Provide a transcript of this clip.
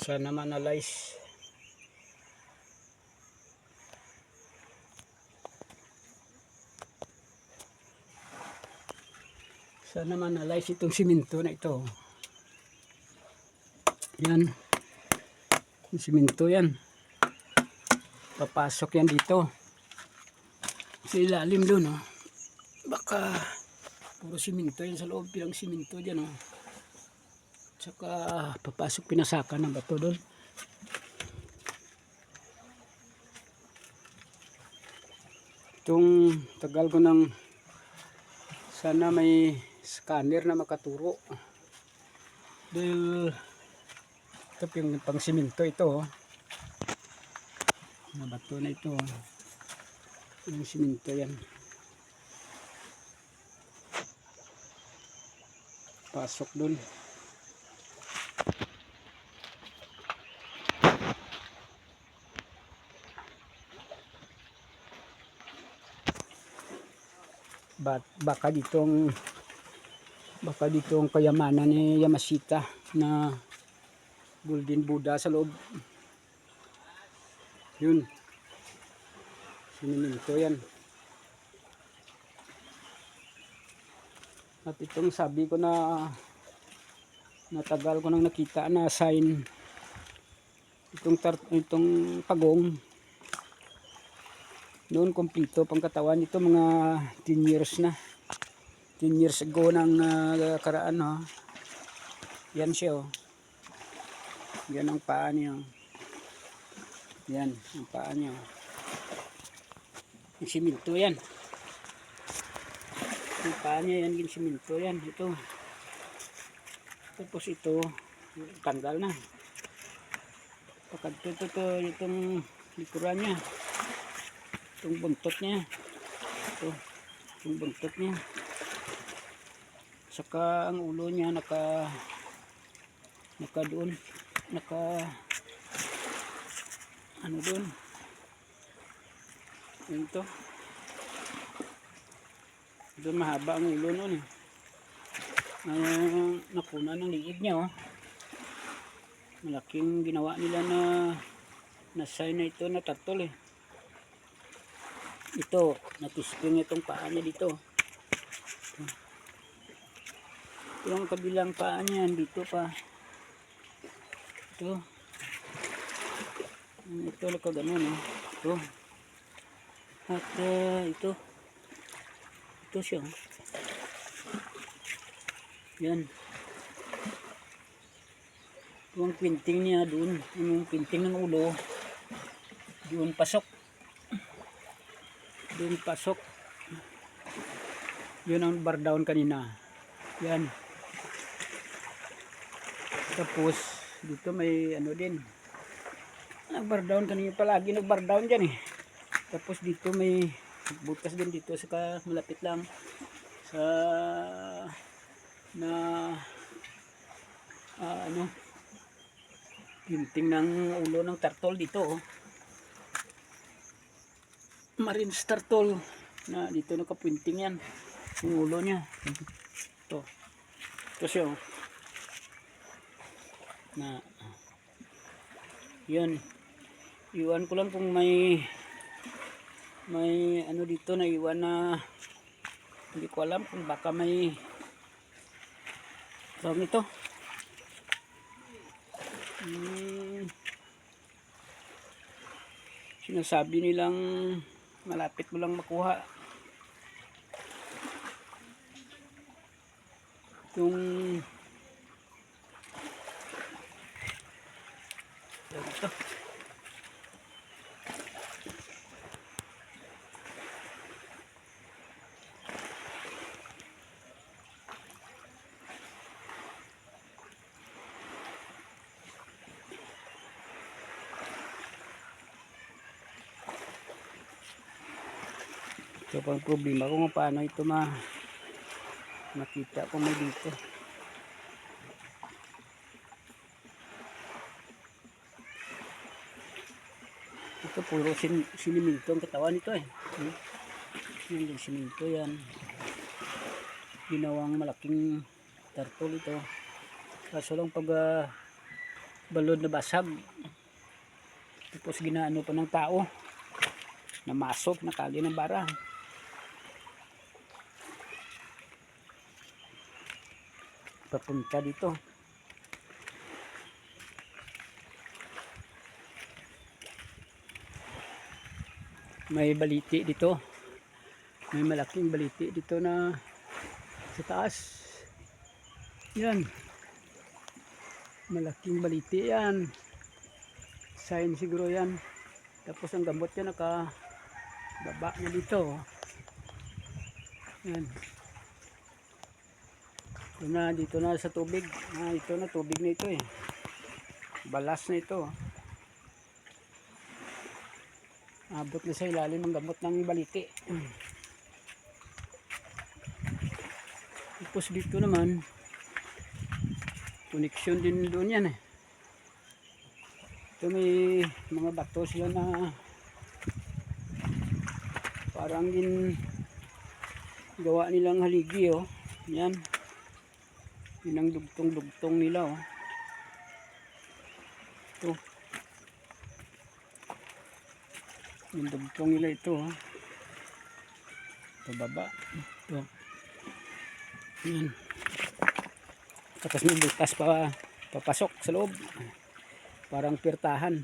Sana ma-analyze. Sana ma-analyze itong simento na ito. Yan. Yung simento yan. Papasok yan dito. Sa ilalim doon, oh. Baka puro simento yan sa loob. Pilang simento dyan, oh. Tsaka papasok, pinasakan ng bato doon. Itong tagal ko ng sana may scanner na makaturo. Dahil ito yung pang simento ito, oh. Na bato na ito, oh. Yung simento yan. Pasok doon. Baka ditong kayamanan ni Yamashita na Golden Buddha sa loob. Yun. Sinemento yan. At itong sabi ko na natagal ko nang nakita na sign, itong pagong noon kompleto pang katawan ito, mga 10 years na. 10 years ago nang karaan, oh. Yan siya, oh. Yan ang paa niya. Yan ang paa niya. Yung simento yan. Yung paa niya yan, yung simento yan. Ito. Tapos ito, tanggal na. Pagkadto itong likuran niya. Itong buntot niya. Ito, itong buntot niya. Saka ang ulo niya naka doon. Ano doon. Ito. Doon mahaba ang ulo noon, eh. Nakuna ng liig niya, oh. Malaking ginawa nila na sign na ito na tatol, eh. Ito, nakisping itong paa niya dito. Yung kabilang paa niya, dito pa. Ito. Ito lang kagano'n, eh. Ito. At ito. Ito siya. Yan. Yung pinting niya doon. Yung pinting ng ulo. Doon pasok. Doon pasok. Yun ang bar down kanina. Yan. Tapos dito may ano din. Nag-bar down kanina, palagi nag-bar down dyan, eh. Tapos dito may butas din dito, saka malapit lang sa ano, pinting ng ulo ng turtle dito, oh. Marine turtle na dito nakapinting yan yung ulo niya. Ito siya, oh. Na yun, iwan ko lang kung may ano dito na iwan na hindi ko alam kung baka may tawag nito, sinasabi nilang malapit mo lang makuha yung ito. So pang problema ko kung paano ito makita ko may dito. Ito puro sinemento ang katawan nito, eh. Yan yung sinemento yan. Ginawang malaking turtle ito. Kaso lang pag balon na basag. Tapos ginaano pa ng tao. Namasok, nakali ng bara. Papunta dito. May baliti dito. May malaking baliti dito na sa taas. Yan. Malaking baliti yan. Sign siguro yan. Tapos ang gamot yan nakababa na dito. Yan. Dito na sa tubig. Ito na tubig na ito eh. Balas na ito. Abot na sa ilalim ng gamot ng baliti. Tapos dito naman connection din doon yan eh. Ito may mga bato sila na parang gawa nilang haligi oh. Yan. Yun ang dugtong-dugtong nila oh. Ito. Yung dugtong nila ito oh. Pababa. Ito. Yan. Tapos may butas pa papasok sa loob. Parang pirtahan.